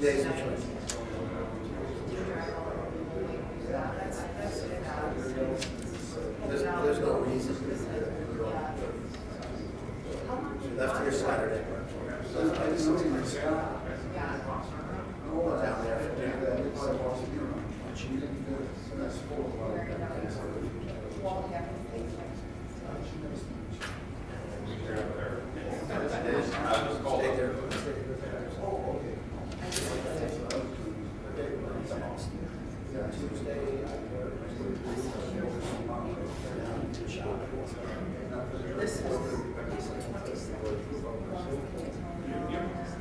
16 days of choice. There's no reason. She left here Saturday. Down there for dinner. Stay there.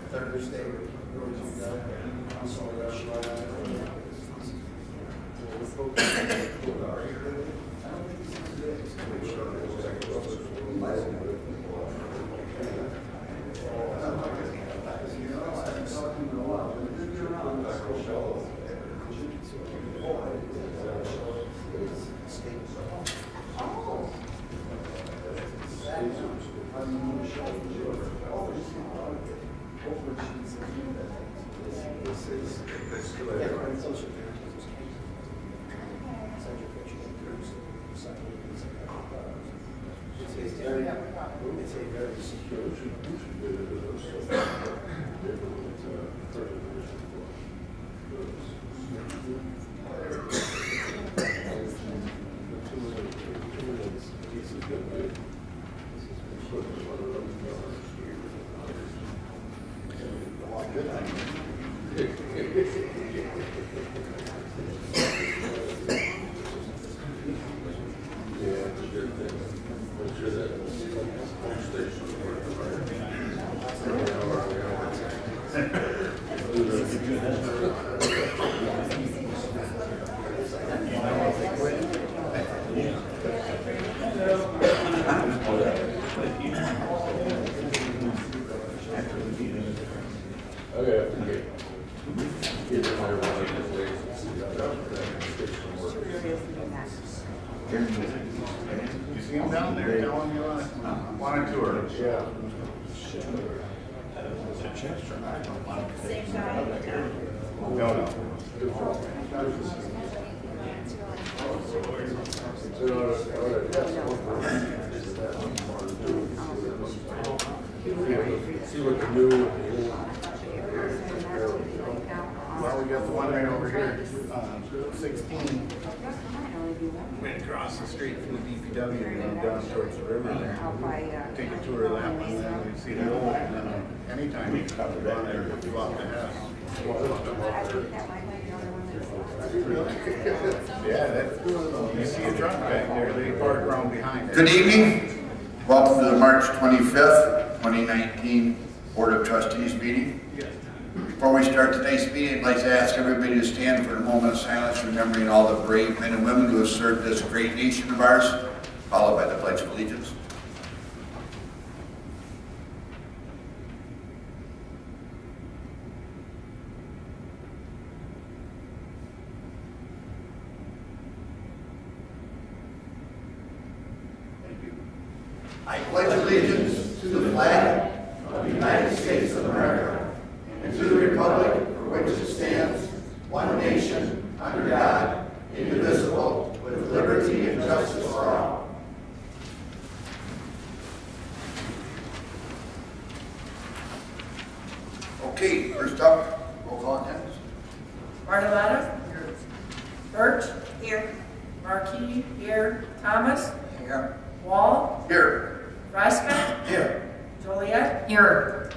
Thursday. It's a very secure. You see him down there telling you on a tour? Yeah. No. See what the new. Well, we got the one right over here, 16. Went across the street from the DPW and down towards the river there. Take a tour of that one, and then we see the old, and then anytime you come down there, you walk the house. Yeah, you see a truck back there, they park around behind it. Good evening. Welcome to the March 25th, 2019 Board of Trustees meeting. Before we start today's meeting, I'd like to ask everybody to stand for a moment of silence, remembering all the brave men and women who have served this great nation of ours, followed by the Pledge of Allegiance. I pledge allegiance to the flag of the United States of America and to the republic for which it stands, one nation, under God, indivisible, with liberty and justice for all. Okay, first up, roll call attendance. Bartolotta? Here. Burt? Here. Markey? Here. Thomas? Here. Wall? Here. Freiskett? Here. Joliet? Here.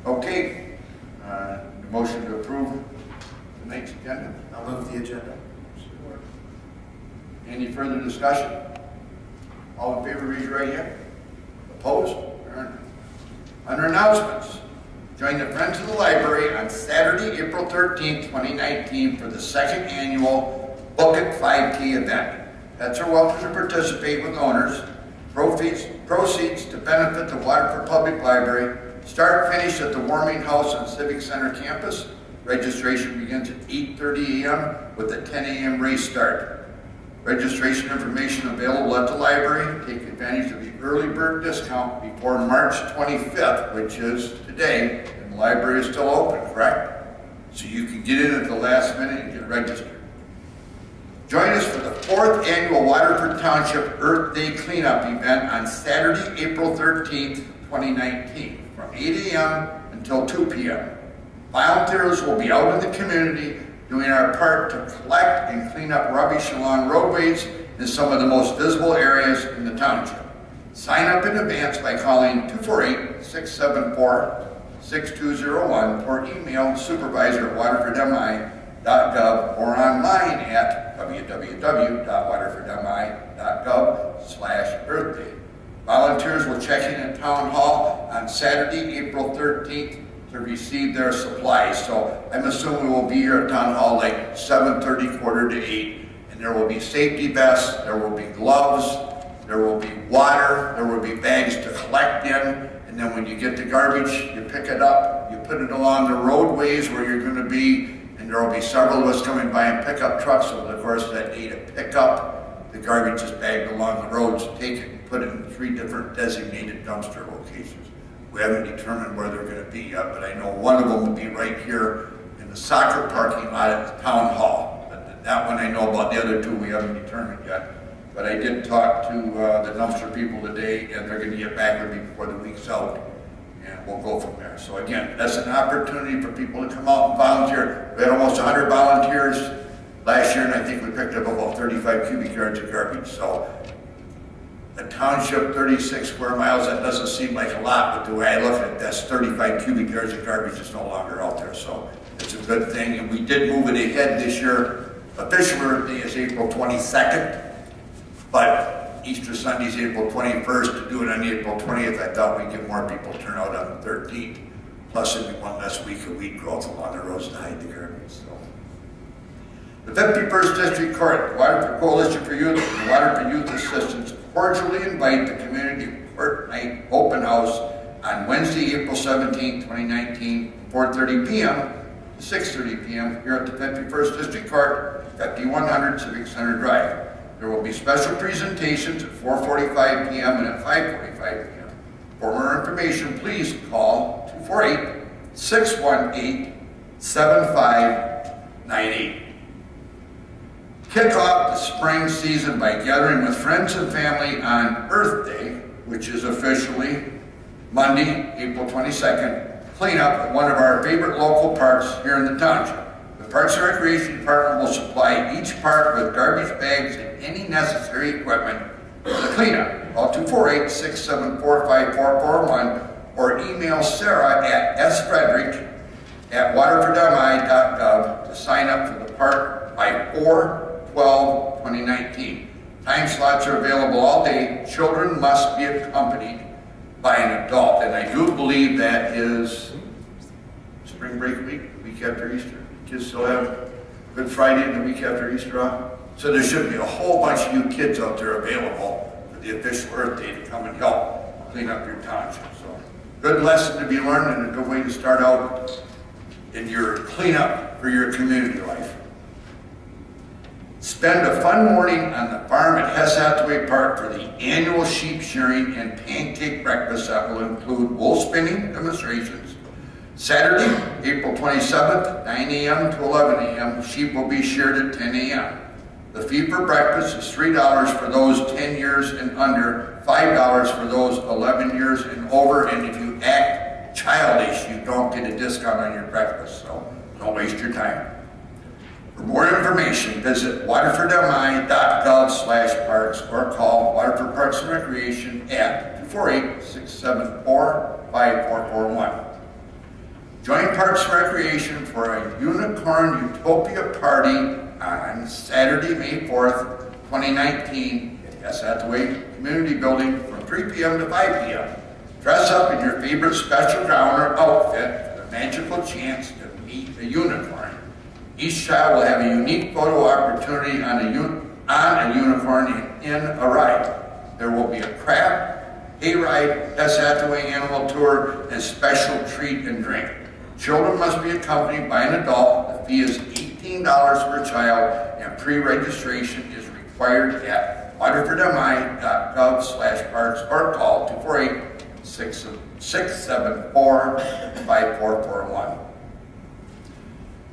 Okay, motion to approve tonight's agenda. I'll move the agenda. Any further discussion? All in favor, raise your right hand. Opposed? Under announcements, join the Friends of the Library on Saturday, April 13th, 2019 for the second annual Book It 5K event. Pets are welcome to participate with owners. Proceeds to benefit the Waterford Public Library. Start finish at the Warming House on Civic Center campus. Registration begins at 8:30 a.m. with a 10 a.m. race start. Registration information available at the library. Take advantage of the early bird discount before March 25th, which is today, and the library is still open, correct? So you can get in at the last minute and get registered. Join us for the 4th annual Waterford Township Earth Day Cleanup event on Saturday, April 13th, 2019, from 8 a.m. until 2 p.m. Volunteers will be out in the community doing our part to collect and clean up rubbish along roadways in some of the most visible areas in the township. Sign up in advance by calling 248-674-6201 or email supervisor@waterfordmi.gov or online at www.waterfordmi.gov/Earth Day. Volunteers will check in at Town Hall on Saturday, April 13th to receive their supplies. So I'm assuming we'll be here at Town Hall like 7:30, quarter to 8. And there will be safety vests, there will be gloves, there will be water, there will be bags to collect in. And then when you get the garbage, you pick it up, you put it along the roadways where you're going to be. And there will be several of us coming by in pickup trucks over the course of that day to pick up the garbage is bagged along the roads, take it and put it in 3 different designated dumpster locations. We haven't determined where they're going to be yet, but I know one of them will be right here in the soccer parking lot at the town hall. But that one I know about. The other 2 we haven't determined yet. But I did talk to the dumpster people today, and they're going to get back with me before the week's out, and we'll go from there. So again, that's an opportunity for people to come out and volunteer. We had almost 100 volunteers last year, and I think we picked up about 35 cubic yards of garbage. So a township, 36 square miles, that doesn't seem like a lot, but the way I look at it, that's 35 cubic yards of garbage is no longer out there. So it's a good thing, and we did move it ahead this year. Official Earth Day is April 22nd, but Easter Sunday is April 21st. To do it on April 20th, I thought we'd get more people turn out on the 13th. Plus, it'd be one less week of weed growth along the roads to hide the garbage. So. The 51st District Court, the Waterford Coalition for Youth, and the Waterford Youth Assistance cordially invite the Community Court Night Open House on Wednesday, April 17, 2019, 4:30 p.m. to 6:30 p.m. here at the 51st District Court, 5100 Civic Center Drive. There will be special presentations at 4:45 p.m. and at 5:45 p.m. For more information, please call 248-618-7598. Kick off the spring season by gathering with friends and family on Earth Day, which is officially Monday, April 22nd. Clean up at one of our favorite local parks here in the township. The Parks and Recreation Department will supply each park with garbage bags and any necessary equipment for the cleanup. Call 248-674-5441 or email Sarah at sfrederick@waterfordmi.gov to sign up for the park by 4/12/2019. Time slots are available all day. Children must be accompanied by an adult, and I do believe that is spring break week after Easter. Kids still have Good Friday and the week after Easter off. So there should be a whole bunch of you kids out there available for the official Earth Day to come and help clean up your township. So good lesson to be learned and a good way to start out in your cleanup for your community life. Spend a fun morning on the farm at Hess Hathaway Park for the annual sheep shearing and pancake breakfast that will include wool spinning demonstrations. Saturday, April 27th, 9 a.m. to 11 a.m. Sheep will be sheared at 10 a.m. The fee for breakfast is $3 for those 10 years and under, $5 for those 11 years and over, and if you act childish, you don't get a discount on your breakfast, so don't waste your time. For more information, visit waterfordmi.gov/parks or call Waterford Parks and Recreation at 248-674-5441. Join Parks and Recreation for a Unicorn Utopia Party on Saturday, May 4th, 2019 at Hess Hathaway Community Building from 3 p.m. to 5 p.m. Dress up in your favorite special gown or outfit for the magical chance to meet a unicorn. Each child will have a unique photo opportunity on a unicorn in a ride. There will be a craft, hayride, Hess Hathaway animal tour, and special treat and drink. Children must be accompanied by an adult. The fee is $18 per child, and pre-registration is required at waterfordmi.gov/parks or call 248-674-5441.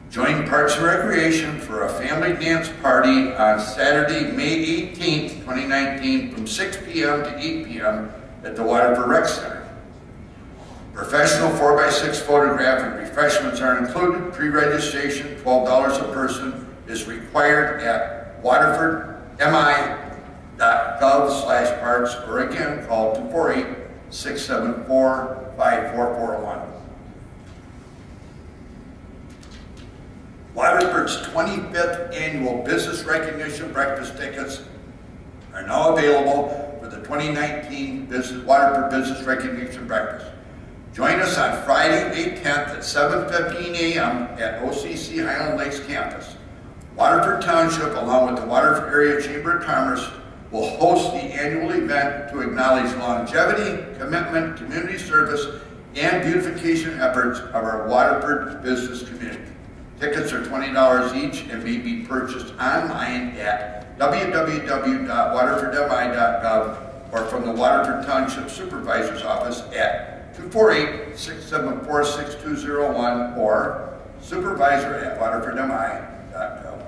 Join Parks and Recreation for a family dance party on Saturday, May 18th, 2019 from 6 p.m. to 8 p.m. at the Waterford Rec Center. Professional 4x6 photograph and refreshments are included. Pre-registration, $12 a person, is required at waterfordmi.gov/parks or again call 248-674-5441. Waterford's 25th annual Business Recognition Breakfast tickets are now available for the 2019 Waterford Business Recognition Breakfast. Join us on Friday, May 10th at 7:15 a.m. at OCC Highland Lakes campus. Waterford Township, along with the Waterford Area Chamber of Commerce, will host the annual event to acknowledge longevity, commitment, community service, and beautification efforts of our Waterford business community. Tickets are $20 each and may be purchased online at www.waterfordmi.gov or from the Waterford Township Supervisor's Office at 248-674-6201 or supervisor@waterfordmi.gov.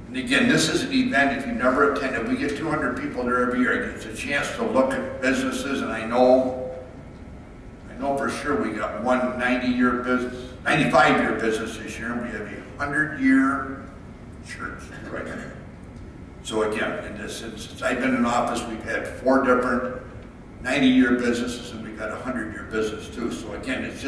And again, this is an event, if you never attended, we get 200 people there every year. It's a chance to look at businesses, and I know for sure we got one 95-year business this year, and we have a 100-year church right now. So again, since I've been in office, we've had 4 different 90-year businesses, and we've got a 100-year business too. So again, it's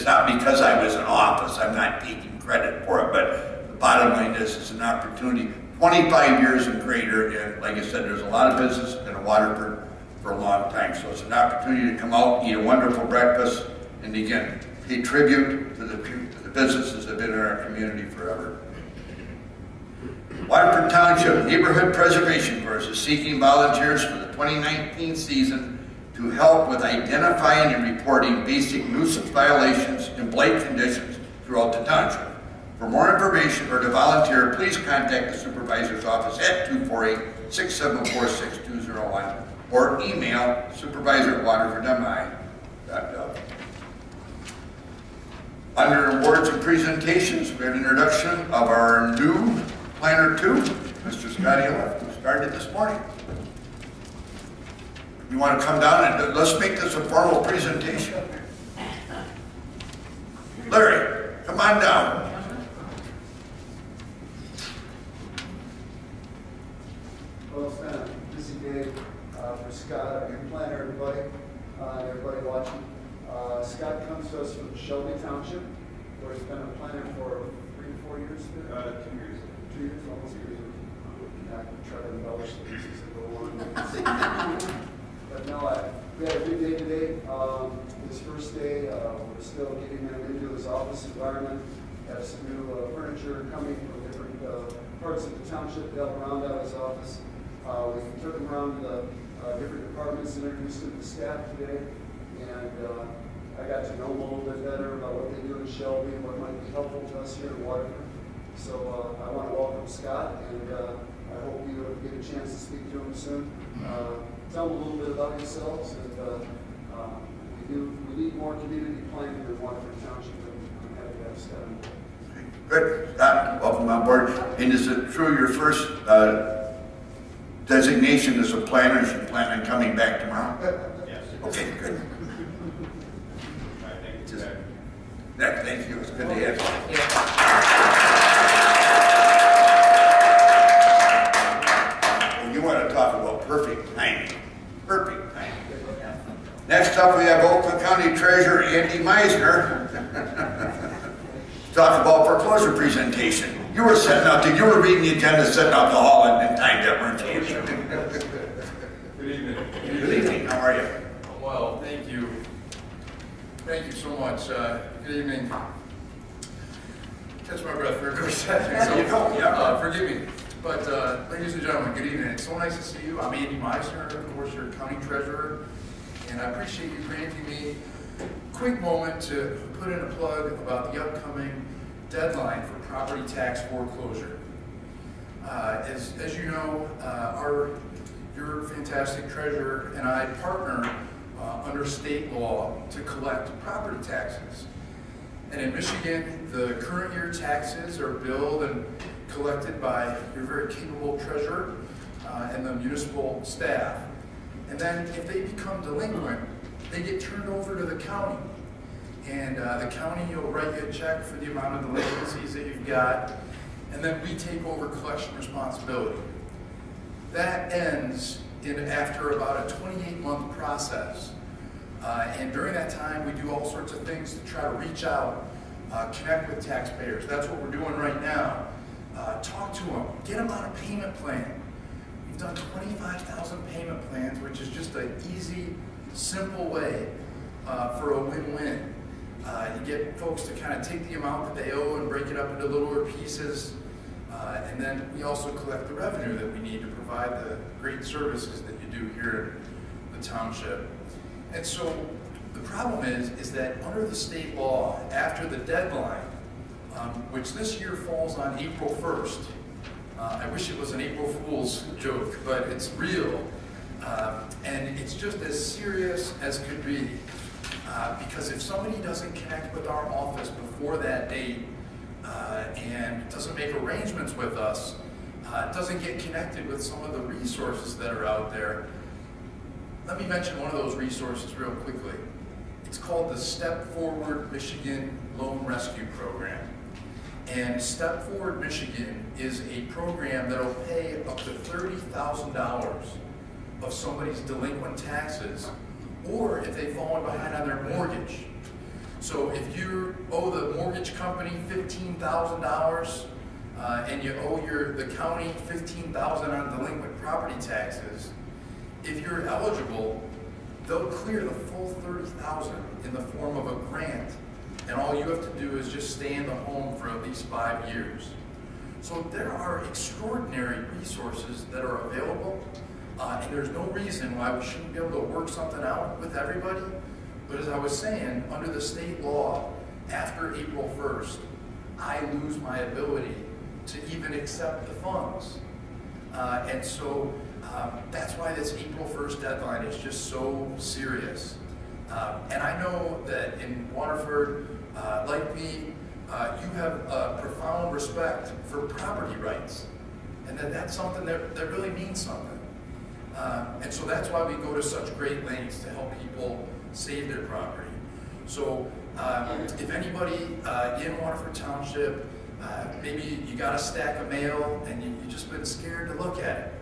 not because I was in office, I'm not taking credit for it, but the bottom line is it's an opportunity, 25 years and greater, and like I said, there's a lot of business in Waterford for a long time. So it's an opportunity to come out, eat a wonderful breakfast, and again, pay tribute to the businesses that have been in our community forever. Waterford Township Neighborhood Preservation Course is seeking volunteers for the 2019 season to help with identifying and reporting basic nuisance violations and blight conditions throughout the township. For more information or to volunteer, please contact the Supervisor's Office at 248-674-6201 or email supervisor@waterfordmi.gov. Under awards and presentations, we have an introduction of our new Planner 2, Mr. Scott Eliff, who started this morning. You want to come down and let's make this a formal presentation. Larry, come on down. Well, it's been a busy day for Scott, our new planner, everybody watching. Scott comes to us from Shelby Township, where he's been a planner for 3 to 4 years. 2 years. 2 years, almost 2 years. I try to embellish things as I go along. But no, we had a good day today. This first day, we're still getting him into his office environment. Have some new furniture coming from different parts of the township to help round out his office. We took him around to the different departments, introduced him to staff today, and I got to know him a little bit better about what they do in Shelby and what might be helpful to us here in Waterford. So I want to welcome Scott, and I hope you get a chance to speak to him soon. Tell them a little bit about yourselves, and we need more community planning in Waterford Township, and I'm happy to have Scott on board. Good, Scott, welcome on board. And is it true your first designation as a planner, you plan on coming back tomorrow? Yes. Okay, good. Thank you. Thank you, it's good to have you. Well, you want to talk about perfect timing. Perfect timing. Next up, we have Oakland County Treasurer Andy Meisner. Talk about foreclosure presentation. You were reading the agenda, setting up the hall and timed it, weren't you? Good evening. Good evening, how are you? Well, thank you. Thank you so much. Good evening. Catch my breath for a quick second. You go, yeah. Forgive me. But ladies and gentlemen, good evening. It's so nice to see you. I'm Andy Meisner, of course, your county treasurer, and I appreciate you granting me a quick moment to put in a plug about the upcoming deadline for property tax foreclosure. As you know, your fantastic treasurer and I partner under state law to collect property taxes. And in Michigan, the current year taxes are billed and collected by your very capable treasurer and the municipal staff. And then if they become delinquent, they get turned over to the county. And the county will write you a check for the amount of delinquencies that you've got, and then we take over collection responsibility. That ends after about a 28-month process. And during that time, we do all sorts of things to try to reach out, connect with taxpayers. That's what we're doing right now. Talk to them, get them on a payment plan. We've done 25,000 payment plans, which is just an easy, simple way for a win-win. You get folks to kind of take the amount that they owe and break it up into littler pieces. And then we also collect the revenue that we need to provide the great services that you do here in the township. And so the problem is that under the state law, after the deadline, which this year falls on April 1st, I wish it was an April Fool's joke, but it's real. And it's just as serious as could be. Because if somebody doesn't connect with our office before that date and doesn't make arrangements with us, doesn't get connected with some of the resources that are out there, let me mention one of those resources real quickly. It's called the Step Forward Michigan Loan Rescue Program. And Step Forward Michigan is a program that will pay up to $30,000 of somebody's delinquent taxes, or if they've fallen behind on their mortgage. So if you owe the mortgage company $15,000 and you owe the county $15,000 on delinquent property taxes, if you're eligible, they'll clear the full $30,000 in the form of a grant. And all you have to do is just stay in the home for at least 5 years. So there are extraordinary resources that are available. And there's no reason why we shouldn't be able to work something out with everybody. But as I was saying, under the state law, after April 1st, I lose my ability to even accept the funds. And so that's why this April 1st deadline is just so serious. And I know that in Waterford, like me, you have a profound respect for property rights. And that's something that really means something. And so that's why we go to such great lengths to help people save their property. So if anybody in Waterford Township, maybe you got a stack of mail and you've just been scared to look at it,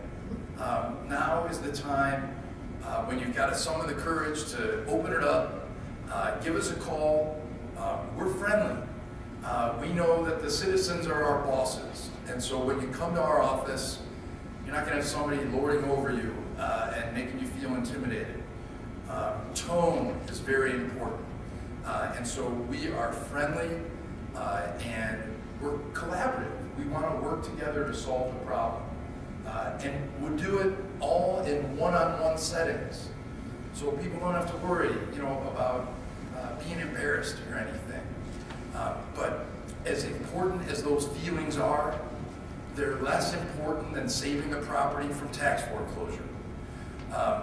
now is the time when you've got to summon the courage to open it up, give us a call. We're friendly. We know that the citizens are our bosses. And so when you come to our office, you're not going to have somebody lording over you and making you feel intimidated. Tone is very important. And so we are friendly and we're collaborative. We want to work together to solve the problem. And we'll do it all in one-on-one settings. So people don't have to worry, about being embarrassed or anything. But as important as those feelings are, they're less important than saving the property from tax foreclosure,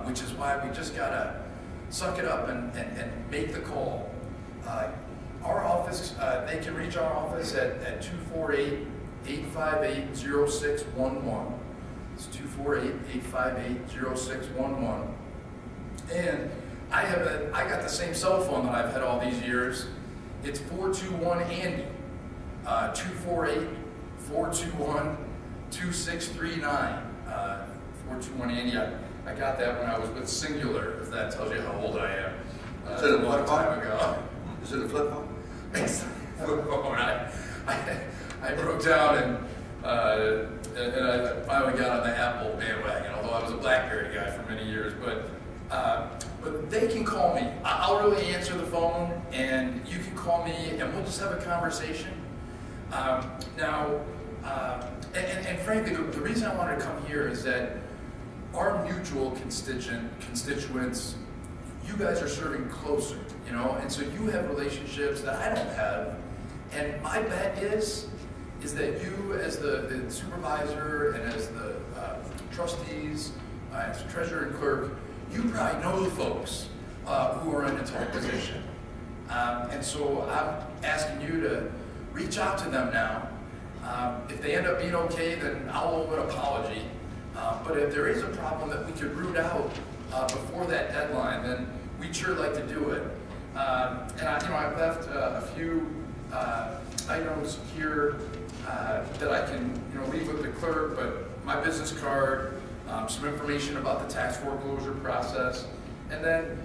which is why we just gotta suck it up and make the call. Our office, they can reach our office at 248-858-0611. It's 248-858-0611. And I got the same cell phone that I've had all these years. It's 421-ANDY, 248-421-2639. 421-ANDY. I got that when I was with Singular, if that tells you how old I am. Is it a long flip time phone? ago. Is it a flip phone? It's a flip phone. I broke down and I finally got on the Apple bandwagon, although I was a BlackBerry guy for many years. But they can call me. I'll really answer the phone, and you can call me, and we'll just have a conversation. And frankly, the reason I wanted to come here is that our mutual constituents, you guys are serving closer, and so you have relationships that I don't have. And my bet is is that you as the supervisor and as the trustees, as treasurer and clerk, you probably know the folks who are in a tough position. And so I'm asking you to reach out to them now. If they end up being okay, then I'll owe an apology. But if there is a problem that we could root out before that deadline, then we'd sure like to do it. And I've left a few items here that I can leave with the clerk, but my business card, some information about the tax foreclosure process, and then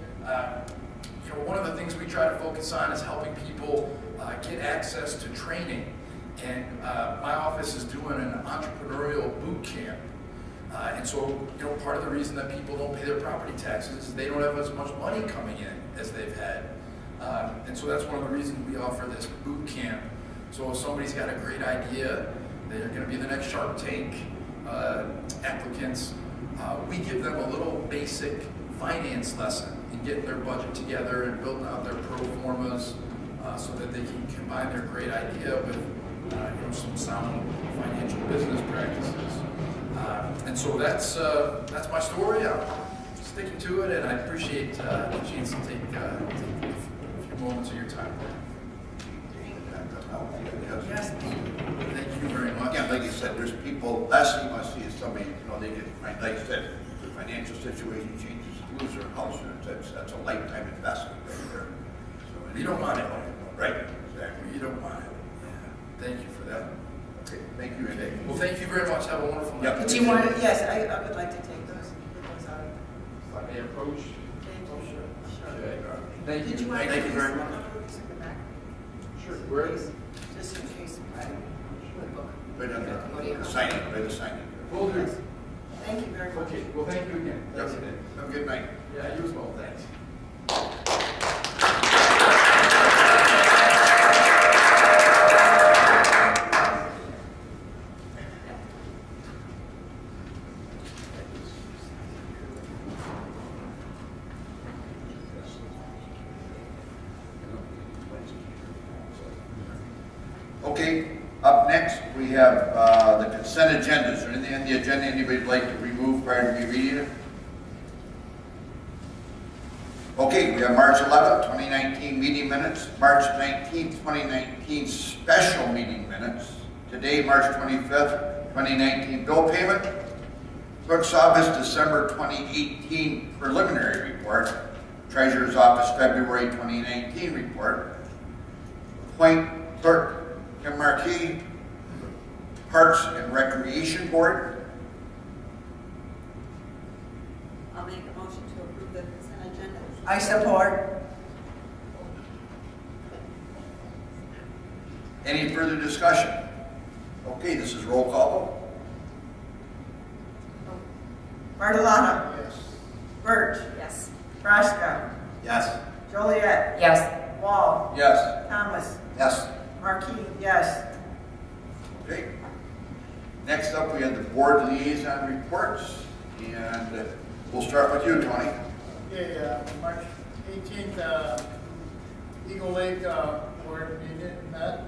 one of the things we try to focus on is helping people get access to training. And my office is doing an entrepreneurial boot camp. And so, part of the reason that people don't pay their property taxes is they don't have as much money coming in as they've had. And so that's one of the reasons we offer this boot camp. So if somebody's got a great idea, they're going to be the next Shark Tank applicants, we give them a little basic finance lesson in getting their budget together and building out their pro formas so that they can combine their great idea with some sound financial business practices. And so that's my story. I'm sticking to it, and I appreciate the chance to take a few moments of your time. Yes. Thank you very much. Again, like you said, there's people, last thing you want to see is somebody, they get, like you said, the financial situation changes, lose their house, that's a lifetime investment right there. So, You don't want it. Right, exactly. You don't want it. Yeah. Thank you for that. Okay, thank you, Andy. Well, thank you very much. Have a wonderful night. Yep. Did you want to, yes, I would like to take those out. If I may approach. Thank you. Sure. Okay. Thank you. Did you want Thank you very much. Sure. Where? Just in case. Right on the signing, right the signing. Will do. Thank you very much. Okay. Well, thank you again. Yep. Thanks again. Have a good night. Yeah, you as well. Thanks. Okay, up next, we have the consent agenda. Is there anything on the agenda anybody'd like to remove prior to me reading it? Okay, we have March 11th, 2019 meeting minutes, March 19th, 2019 special meeting minutes, today, March 25th, 2019 bill payment, clerk's office December 2018 preliminary report, treasurer's office February 2019 report, appoint clerk Kim Markey, Parks and Recreation Board. I'll make a motion to approve the consent agenda. I support. Any further discussion? Okay, this is roll call. Bartolotta. Yes. Burt. Yes. Braska. Yes. Joliet. Yes. Wall. Yes. Thomas. Yes. Marquis. Yes. Okay. Next up, we have the board liaison reports, and we'll start with you, Tony. Okay, March 18th, Eagle Lake board meeting met,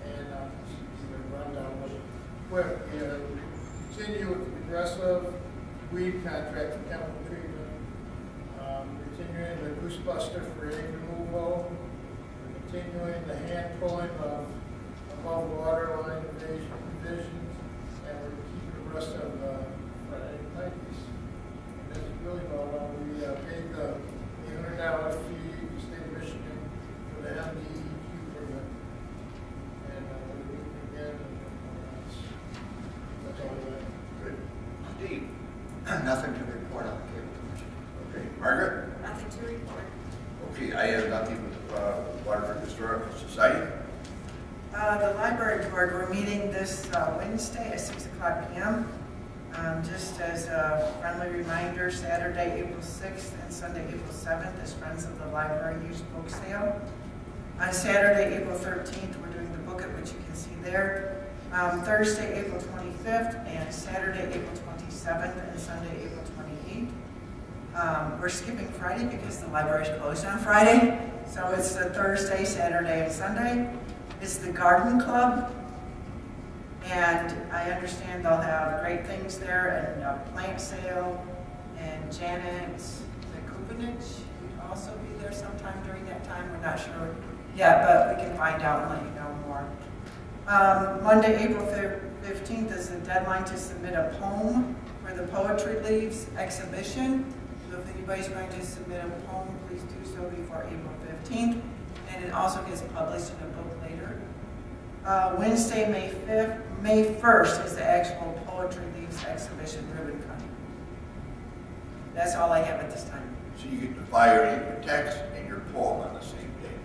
and the rundown was quick. We continue with the progressive weed contract for chemical treatment, continuing the goose buster for egg removal, continuing the hand pulling of above water line divisions, and we're keeping the rest of Friday nights. That's really well. We paid the $800 fee to the state of Michigan for the MDEQ permit. And we're looking again, and that's all I have. Good. Steve? Nothing to report on the cable commission. Okay. Margaret? Nothing to report. Okay, I have nothing with Waterford Historical Society. The library board, we're meeting this Wednesday at 6 o'clock p.m. Just as a friendly reminder, Saturday, April 6th and Sunday, April 7th is Friends of the Library Used Book Sale. On Saturday, April 13th, we're doing the book it, which you can see there. Thursday, April 25th, and Saturday, April 27th, and Sunday, April 28th. We're skipping Friday because the library is closed on Friday. So it's the Thursday, Saturday, and Sunday. It's the Garden Club. And I understand they'll have great things there, and a plant sale, and Janet Kupanich would also be there sometime during that time. We're not sure yet, but we can find out and let you know more. Monday, April 15th is the deadline to submit a poem for the Poetry Leaves exhibition. So if anybody's going to submit a poem, please do so before April 15th. And it also gets published in a book later. Wednesday, May 1st is the actual Poetry Leaves exhibition ribbon cutting. That's all I have at this time. So you get to buy your text and your poem on the same day.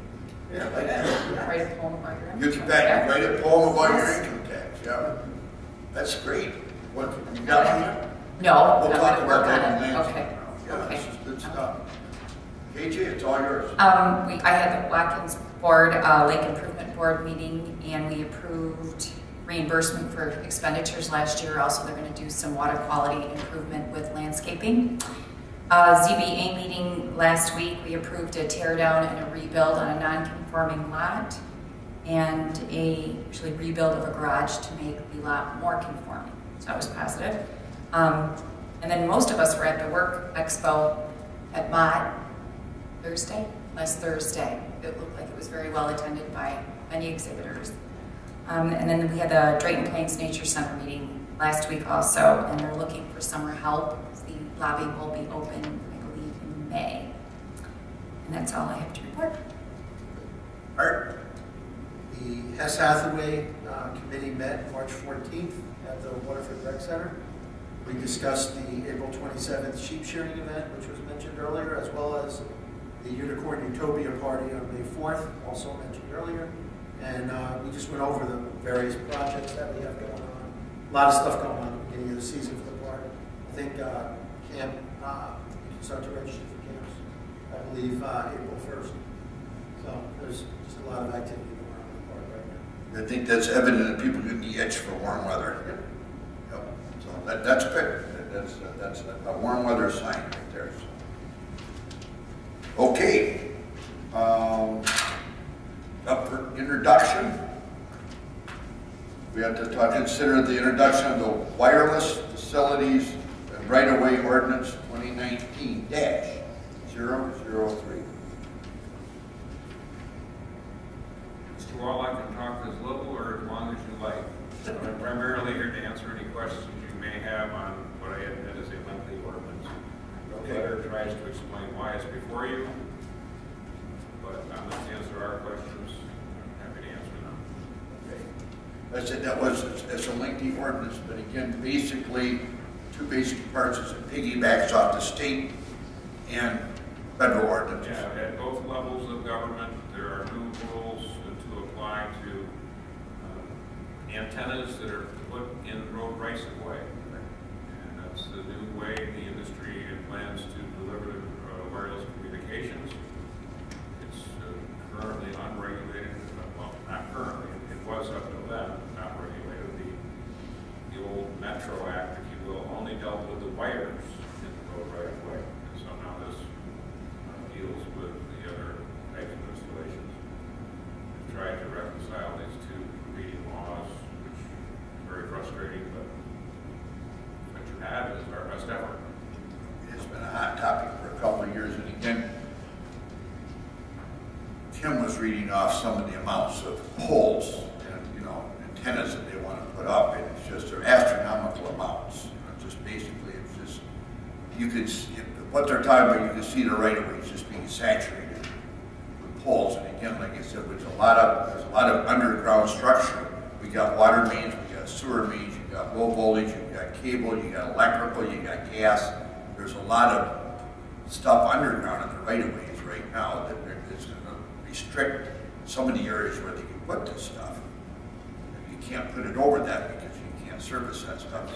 Yeah, like that. Write a poem about your You can write a poem about your income tax, yeah. That's great. What, you got one yet? No, We'll I'm talk gonna about work that on in it. the next Okay. one. Yeah, Okay. this is good stuff. KJ, it's all yours. I had the Watkins Board, Lake Improvement Board meeting, and we approved reimbursement for expenditures last year. Also, they're going to do some water quality improvement with landscaping. ZBA meeting last week, we approved a tear down and a rebuild on a non-conforming lot, and actually rebuild of a garage to make the lot more conforming. So that was positive. And then most of us were at the Work Expo at Mott last Thursday. It looked like it was very well attended by many exhibitors. And then we had the Drayton Plains Nature Center meeting last week also, and they're looking for summer help. The lobby will be open, I believe, in May. And that's all I have to report. Art? The Hess Hathaway Committee met March 14th at the Waterford Rec Center. We discussed the April 27th sheep shearing event, which was mentioned earlier, as well as the Unicorn Utopia Party on May 4th, also mentioned earlier. And we just went over the various projects that we have going on. A lot of stuff going on at the beginning of the season for the park. I think camp, you can start to register for camps, I believe, April 1st. So there's just a lot of activity going on in the park right now. I think that's evident that people get the itch for warm weather. Yep. So that's good. That's a warm weather sign right there. So. Okay. Up for introduction. We have to consider the introduction of the Wireless Facilities and Right-of-Way Ordinance 2019-003. Mr. Wall, I can talk as little or as long as you like. I'm primarily here to answer any questions you may have on what I admit is a lengthy ordinance. Taylor tries to explain why it's before you, but on the chance there are questions, I'm happy to answer them. Okay. I said it's a lengthy ordinance, but again, basically, two basic parts is it piggybacks off the state and federal ordinances. Yeah, at both levels of government, there are new rules to apply to antennas that are put in road rights of way. And that's the new way the industry plans to deliver wireless communications. It's currently unregulated, well, not currently, it was up to then, not regulated. The old Metro Act, if you will, only dealt with the wires in the road right of way. And so now this deals with the other types of installations. We've tried to reconcile these two competing laws, which is very frustrating, but what you have is our best effort. It's been a hot topic for a couple of years, and again, Tim was reading off some of the amounts of poles and, antennas that they want to put up, and it's just, they're astronomical amounts. Just basically, it's just, you could, what they're talking about, you can see the right of ways just being saturated with poles, and again, like I said, there's a lot of underground structure. We got water mains, we got sewer mains, you got low voltage, you got cable, you got electrical, you got gas. There's a lot of stuff underground in the right-of-ways right now that is going to restrict some of the areas where they can put this stuff. You can't put it over that because you can't service that stuff.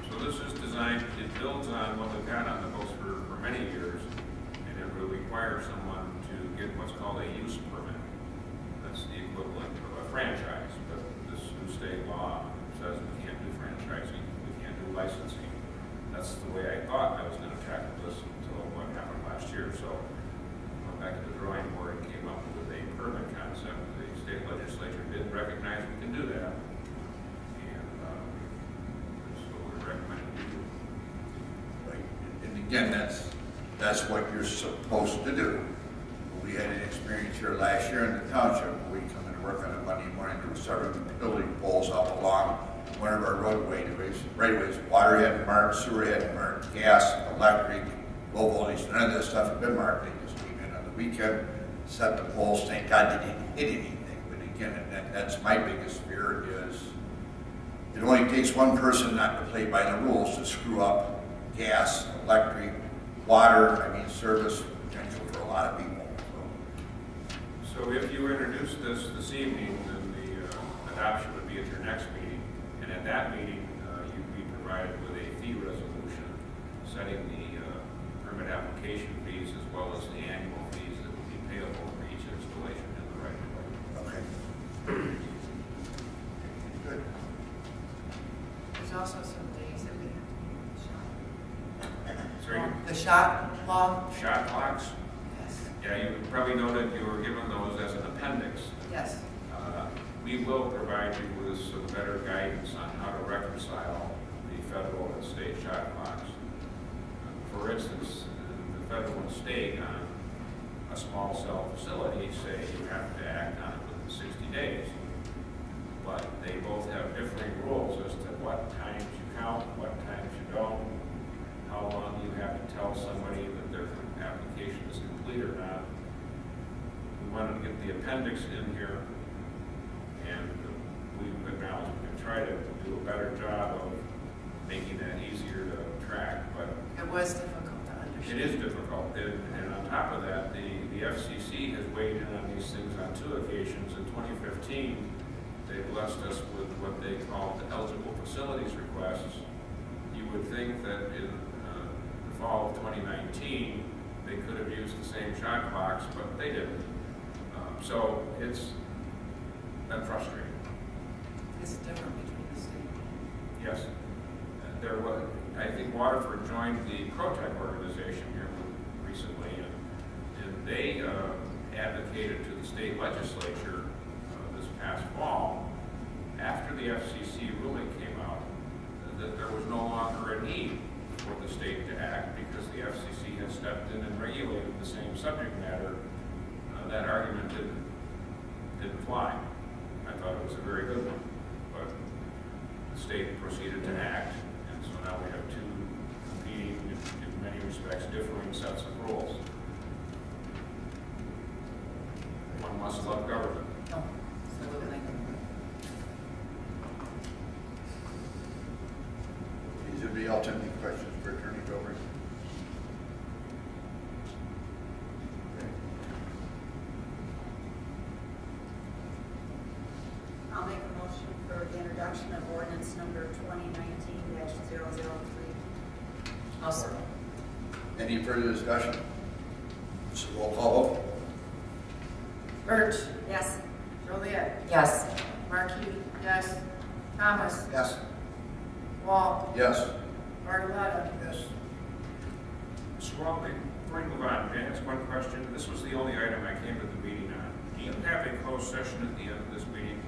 So this is designed, it builds on what we've had on the books for many years, and it will require someone to get what's called a use permit. That's the equivalent of a franchise, but this new state law says we can't do franchising, we can't do licensing. That's the way I thought I was going to tackle this until what happened last year. So I went back to the drawing board and came up with a permit concept. The state legislature did recognize we can do that. And again, that's what you're supposed to do. We had an experience here last year in the township. We come in to work on a Monday morning, there was several utility poles up along one of our roadways, right ways. Water hadn't marked, sewer hadn't marked, gas, electric, low voltage, none of this stuff had been marked. They just came in on the weekend, set the poles, thank God they didn't hit anything. But again, and that's my biggest fear is it only takes one person not to play by the rules to screw up gas, electric, water, I mean service potential for a lot of people. So if you introduce this evening, then the adoption would be at your next meeting. And at that meeting, you'd be provided with a fee resolution setting the permit application fees as well as the annual fees that would be payable for each installation in the right of way. Okay. Good. There's also some days that we have to Sorry, the shot law. shot clocks? Yes. Yeah, you probably noted you were given those as an appendix. Yes. We will provide you with some better guidance on how to reconcile the federal and state shot clocks. For instance, the federal and state on a small cell facility say you have to act on it within 60 days. But they both have differing rules as to what times you count, what times you don't, how long you have to tell somebody that their application is complete or not. We wanted to get the appendix in here, and we've acknowledged we can try to do a better job of making that easier to track, but It was difficult to understand. it is difficult. And on top of that, the FCC has weighed in on these things on 2 occasions. In 2015, they blessed us with what they call the eligible facilities requests. You would think that in the fall of 2019, they could have used the same shot clocks, but they didn't. So it's been frustrating. It's different between the state. Yes. There was, I think Waterford joined the ProTech organization here recently, and they advocated to the state legislature this past fall, after the FCC ruling came out, that there was no longer a need for the state to act because the FCC had stepped in and regulated the same subject matter. That argument didn't fly. I thought it was a very good one, but the state proceeded to act, and so now we have 2 competing, in many respects, differing sets of rules. One must love government. Oh, absolutely. Does anybody else have any questions for Attorney Dover? I'll make a motion for the introduction of ordinance number 2019-003. Also. Any further discussion? So roll call vote. Birch. Yes. Joliet. Yes. Markey. Yes. Thomas. Yes. Wall. Yes. Bartoletta. Yes. Mr. Walkley, before you move on, may I ask one question? This was the only item I came to the meeting on. Do you have a closed session at the end of this meeting?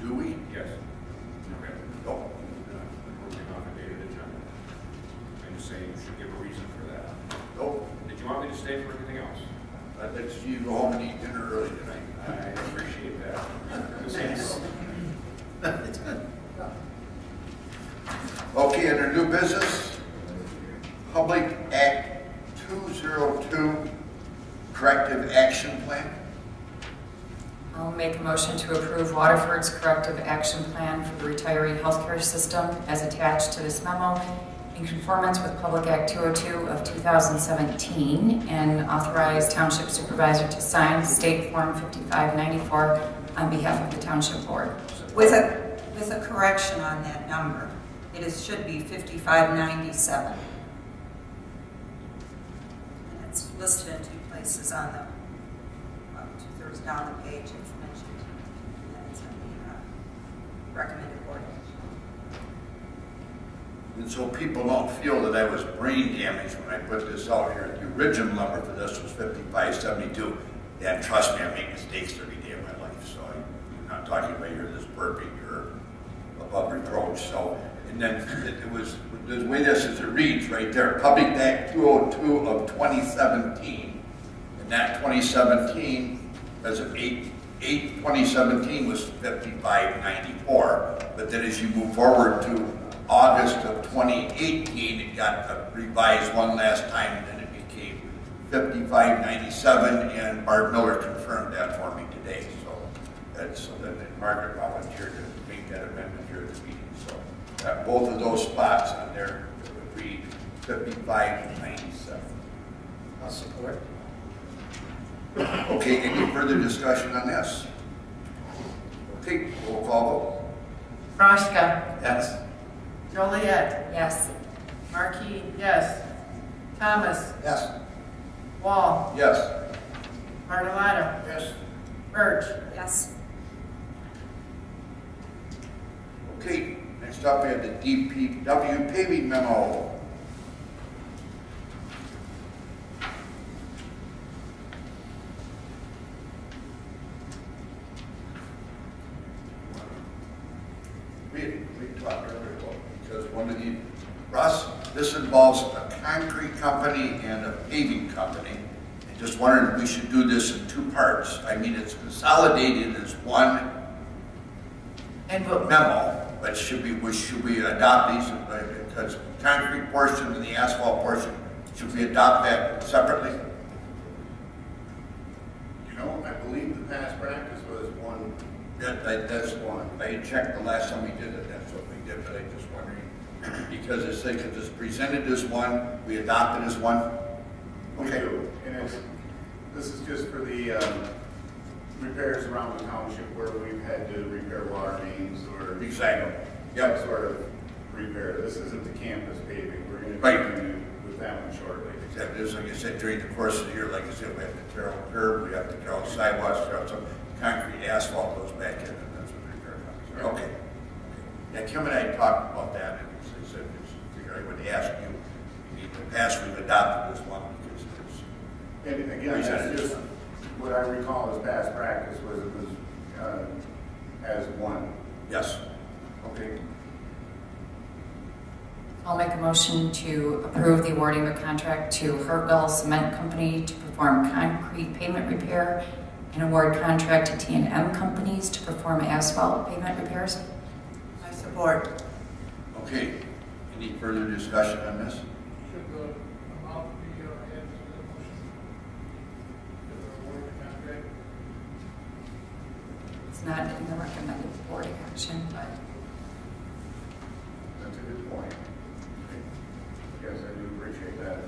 Do we? Yes. Okay. No. Moving off a dated agenda. I'm just saying you should give a reason for that. Nope. Did you want me to stay for anything else? I'd like to see you go home and eat dinner early tonight. I appreciate that. The same goes. It's good. Okay, under new business, Public Act 202, Corrective Action Plan. I'll make a motion to approve Waterford's corrective action plan for the retiree healthcare system as attached to this memo in conformance with Public Act 202 of 2017 and authorize Township Supervisor to sign State Form 5594 on behalf of the Township Board. With a correction on that number. Should be 5597. And it's listed in 2 places on the, 2/3 down the page, it's mentioned. And then it's in the recommended ordinance. And so people don't feel that I was brain damaged when I put this out here. The original number for this was 5572. And trust me, I make mistakes every day of my life. So I'm not talking about you're this perfect or above reproach. So And then it was, the way this is, it reads right there, Public Act 202 of 2017. And that 2017, as of 8/2017 was 5594. But then as you move forward to August of 2018, it got revised one last time, and then it became 5597, and Barb Miller confirmed that for me today. So then Margaret volunteered to make that amendment here at the meeting. So both of those spots on there would read 5597. I'll support. Okay, any further discussion on this? Okay, roll call vote. Rosca, Yes. Joliet, Yes. Markey, yes. Thomas, Yes. Wall, Yes. Bartolotta, Yes. Birch. Yes. Okay, next up we have the DPW paving memo. We talked earlier about, because one of the, Russ, this involves a concrete company and a paving company. I just wondered if we should do this in two parts. I mean, it's consolidated as one And what, memo, but should we adopt these, because concrete portion and the asphalt portion, should we adopt that separately? You know, I believe the past practice was one. That's one. I checked the last time we did it, that's what we did, but I just wondering, because it's like, if it's presented as one, we adopt it as one? We Okay. do, and this is just for the repairs around the township where we've had to repair water mains or Exactly. that Yep. sort of repair. This isn't the campus paving. We're going to Right. continue with that one shortly. Exactly, just like I said, during the course of the year, like I said, we have to tear out curb, we have to tear out sidewalks, tear out some concrete asphalt goes back in, and that's what the repair comes. Okay. Yeah, Kim and I talked about that, and I said, I would ask you, in the past, we've adopted this one, because it's, And again, that's just what I recall as past practice was it was as one. yes. Okay. I'll make a motion to approve the awarding of a contract to Hartwell Cement Company to perform concrete pavement repair and award contract to T&M companies to perform asphalt pavement repairs. I support. Okay, any further discussion on this? Should the amount be added to the motion? Should the award the contract? It's not in the recommended awarding action, but That's a good point. Yes, I do appreciate that if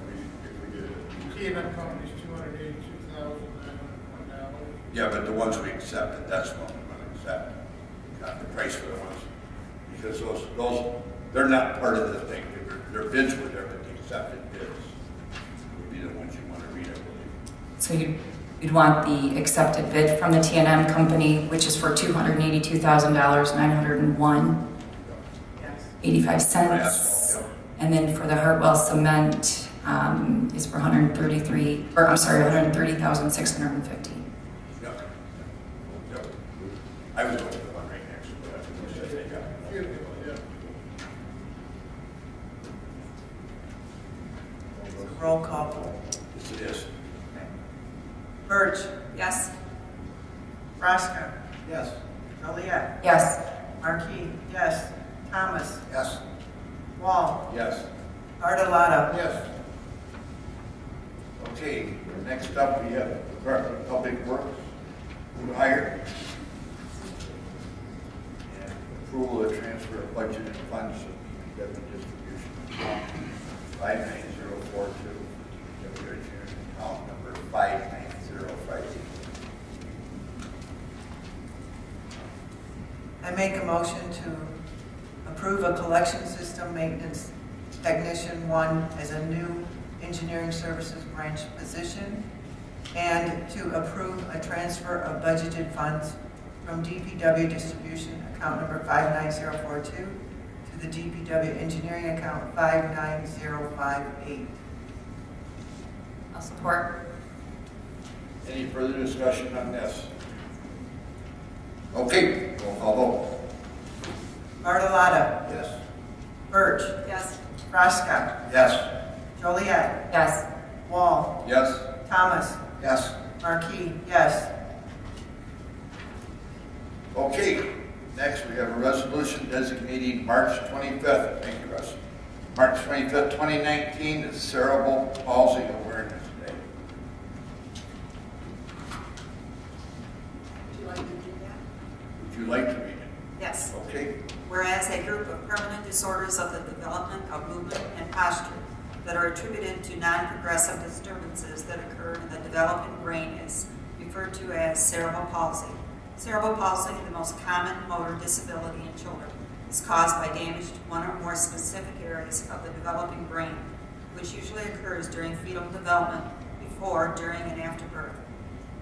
we did it. T&M Company's $282,901. Yeah, but the ones we accepted, that's what we want to accept. Not the price for the ones, because those, they're not part of the thing. Their bids were there, but the accepted bids would be the ones you want to read, I believe. so you'd want the accepted bid from the T&M company, which is for $282,901.85. Yes. And then for the Hartwell Cement is for $130,650. Yep. Yep. I was looking at the one right next to it. Which I think Roll call. yes, it is. Birch, Yes. Rosca, Yes. Joliet, Yes. Markey, yes. Thomas, Yes. Wall, Yes. Bartolotta. Yes. Okay, next up, we have Department of Public Works, who hired. And approval of transfer of budgeted funds of DPW distribution account 59042, DPW engineering account number 59058. I make a motion to approve a collection system maintenance technician 1 as a new engineering services branch position, and to approve a transfer of budgeted funds from DPW distribution account number 59042 to the DPW engineering account 59058. I'll support. Any further discussion on this? Okay, roll call vote. Bartolotta, Yes. Birch, Yes. Roscoe, Yes. Joliet, Yes. Wall, Yes. Thomas, Yes. Marquis, yes. Okay, next we have a resolution designating March 25th, thank you, Russ. March 25th, 2019 is Cerebral Palsy Awareness Day. Would you like to do that? Would you like to read it? Yes. Okay. Whereas a group of permanent disorders of the development of movement and posture that are attributed to non-progressive disturbances that occur in the developing brain is referred to as cerebral palsy. Cerebral palsy, the most common motor disability in children, is caused by damage to one or more specific areas of the developing brain, which usually occurs during fetal development, before, during, and after birth.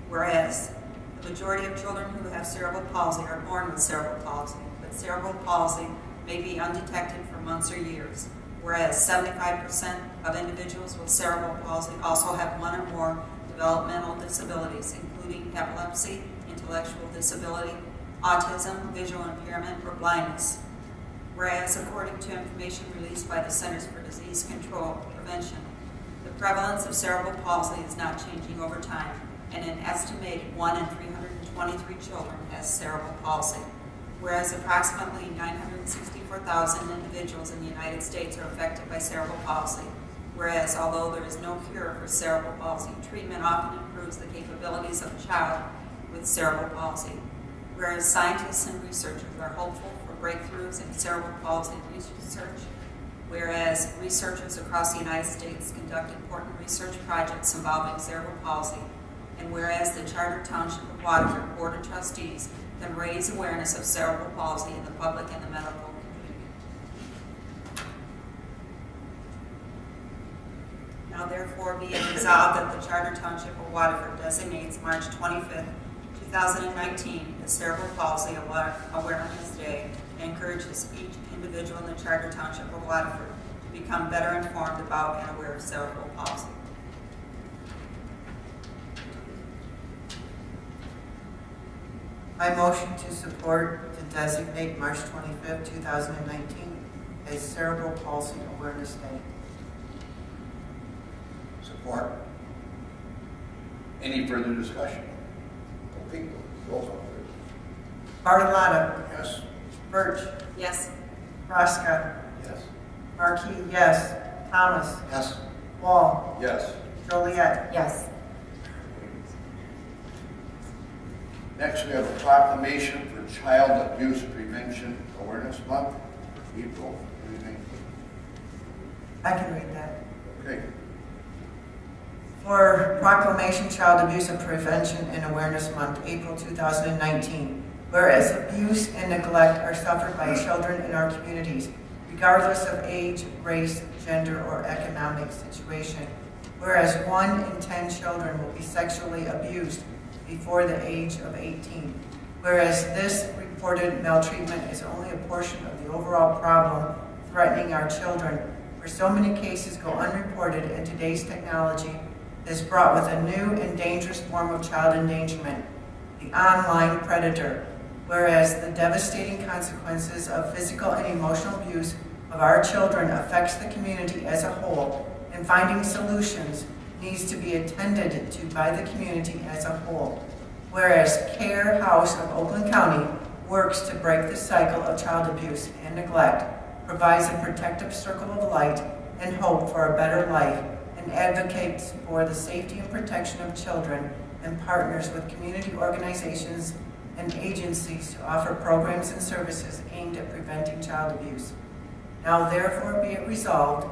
Whereas the majority of children who have cerebral palsy are born with cerebral palsy, but cerebral palsy may be undetected for months or years, whereas 75% of individuals with cerebral palsy also have one or more developmental disabilities, including epilepsy, intellectual disability, autism, visual impairment, or blindness. Whereas, according to information released by the Centers for Disease Control and Prevention, the prevalence of cerebral palsy is not changing over time, and an estimated 1 in 323 children has cerebral palsy. Whereas approximately 964,000 individuals in the United States are affected by cerebral palsy. Whereas, although there is no cure for cerebral palsy, treatment often improves the capabilities of a child with cerebral palsy. Whereas scientists and researchers are hopeful for breakthroughs in cerebral palsy research. Whereas researchers across the United States conduct important research projects involving cerebral palsy. And whereas the Charter Township of Waterford Board of Trustees can raise awareness of cerebral palsy in the public and the medical community. Now therefore be it resolved that the Charter Township of Waterford designates March 25th, 2019 as Cerebral Palsy Awareness Day and encourages each individual in the Charter Township of Waterford to become better informed about and aware of cerebral palsy. I motion to support to designate March 25th, 2019 as Cerebral Palsy Awareness Day. Support. Any further discussion? Okay, roll call please. Bartolotta, Yes. Birch, Yes. Roscoe, Yes. Marquis, yes. Thomas, Yes. Wall, Yes. Joliet, Yes. Next, we have a proclamation for Child Abuse Prevention Awareness Month, April 2019. I can read that. Okay. For Proclamation Child Abuse and Prevention and Awareness Month, April 2019. Whereas abuse and neglect are suffered by children in our communities, regardless of age, race, gender, or economic situation. Whereas 1 in 10 children will be sexually abused before the age of 18. Whereas this reported maltreatment is only a portion of the overall problem threatening our children, where so many cases go unreported, and today's technology is brought with a new and dangerous form of child endangerment, the online predator. Whereas the devastating consequences of physical and emotional abuse of our children affects the community as a whole, and finding solutions needs to be attended to by the community as a whole. Whereas Care House of Oakland County works to break the cycle of child abuse and neglect, provides a protective circle of light and hope for a better life, and advocates for the safety and protection of children, and partners with community organizations and agencies to offer programs and services aimed at preventing child abuse. Now therefore be it resolved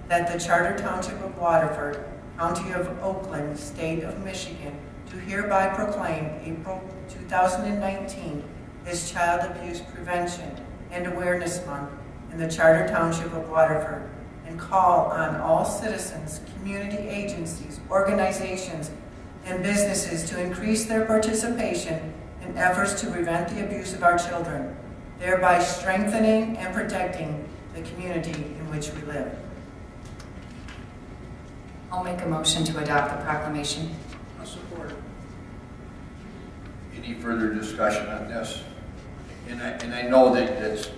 that the Charter Township of Waterford, County of Oakland, State of Michigan, do hereby proclaim April 2019 as Child Abuse Prevention and Awareness Month in the Charter Township of Waterford, and call on all citizens, community agencies, organizations, and businesses to increase their participation in efforts to prevent the abuse of our children, thereby strengthening and protecting the community in which we live. I'll make a motion to adopt the proclamation. I support it. Any further discussion on this? And I know that it's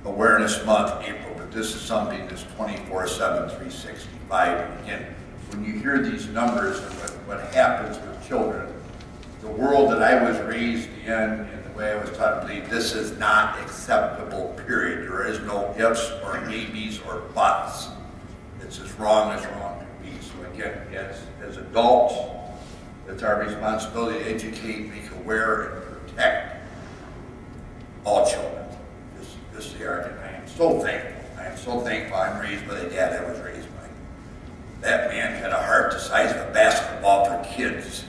Awareness Month, April, but this is something that's 24/7, 365. And again, when you hear these numbers and what happens with children, the world that I was raised in and the way I was taught to believe, this is not acceptable, period. There is no ifs or maybes or buts. It's as wrong can be. So again, as adults, it's our responsibility to educate, make aware, and protect all children. This they are, and I am so thankful. I am so thankful I'm raised by the dad I was raised by. That man had a heart the size of a basketball for kids.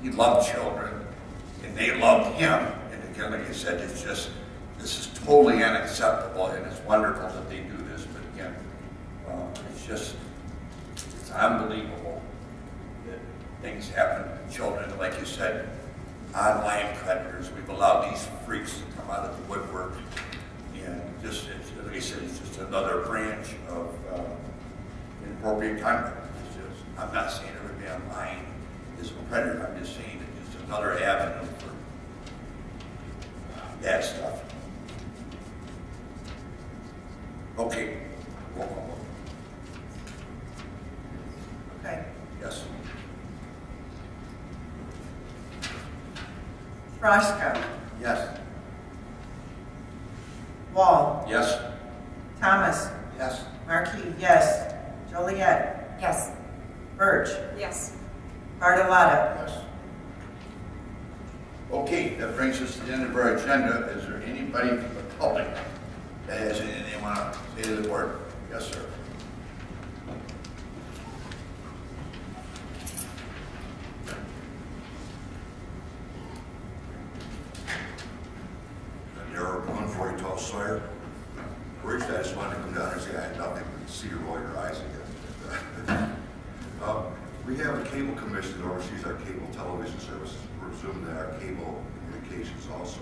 He loved children, and they loved him. And again, like I said, this is totally unacceptable, and it's wonderful that they do this. But again, it's unbelievable that things happen to children. Like you said, online predators. We've allowed these freaks to come out of the woodwork, and like I said, it's just another branch of inappropriate conduct. I'm not saying everybody online is a predator. I'm just saying that it's another avenue for bad stuff. Okay. Roll call. Okay. Yes. Froschka. Yes. Wall. Yes. Thomas. Yes. Markey, yes. Joliet. Yes. Birch. Yes. Bartolotta. Yes. Okay, that brings us to the end of our agenda. Is there anybody from the public that has anything they want to say to the board? Yes, sir. Darrell Boone, 40 Tall Sawyer. Originally, I just wanted to come down and say I had nothing but see you roll your eyes again. We have a cable commission that oversees our cable television services. We're assuming that our cable communications also.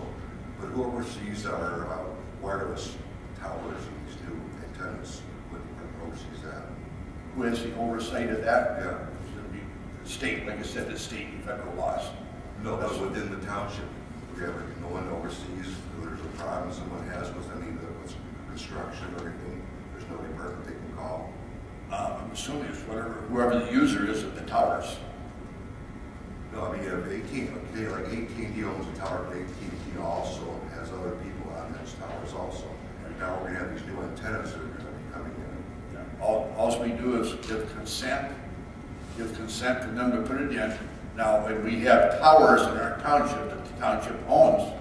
But who oversees our wireless towers and these new antennas? What oversees that? Who has the oversight of that? Yeah. It's going to be the state, like I said, the state and federal laws. No, but within the township, we have no one oversees. If there's a problem someone has with any of the construction or anything, there's no department they can call. I'm assuming it's whoever the user is of the towers. No, I mean, you have AT&T, like AT&T owns a tower, but AT&T also has other people on those towers also. And now we're gonna have these new antennas that are gonna be coming in. All we do is give consent for them to put it in. Now, when we have towers in our township that the township owns,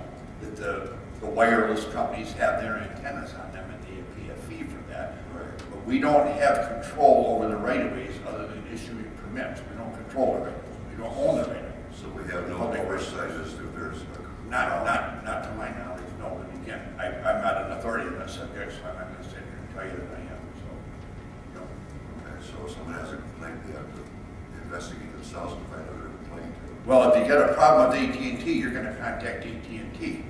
that the wireless companies have their antennas on them and they pay a fee for that. Right. But we don't have control over the right-of-ways other than issuing permits. We don't control the right-of-ways. We don't own the right-of-ways. So we have no oversight as to if there's a... Not to my knowledge, no. But again, I'm not an authority on that subject, so I'm not going to sit here and tell you that I am. So, you know. Okay, so if someone has a complaint, they have to investigate themselves and find out who they're complaining to. Well, if you get a problem with AT&T, you're going to contact AT&T.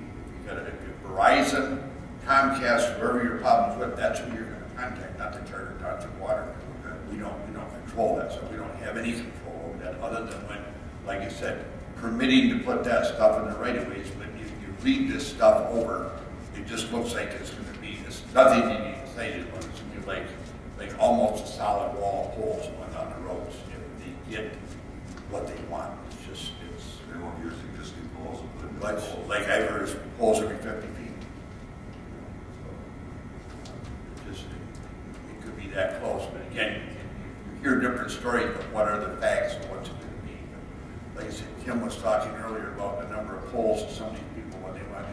If Verizon, Comcast, whoever your problem's with, that's who you're going to contact, not the Charter Township Water. Okay. We don't control that, so we don't have any control over that other than when, like I said, permitting to put that stuff in the right of ways. But if you read this stuff over, it just looks like it's going to be nothing you need to say. It's going to be like almost a solid wall of poles going on the roads if they get what they want. They won't use existing poles and put in new poles. Like I've heard, poles every 50 feet. It could be that close, but again, you hear different stories, but what are the facts and what's it going to be? Like I said, Kim was talking earlier about the number of poles and some of these people, what they want,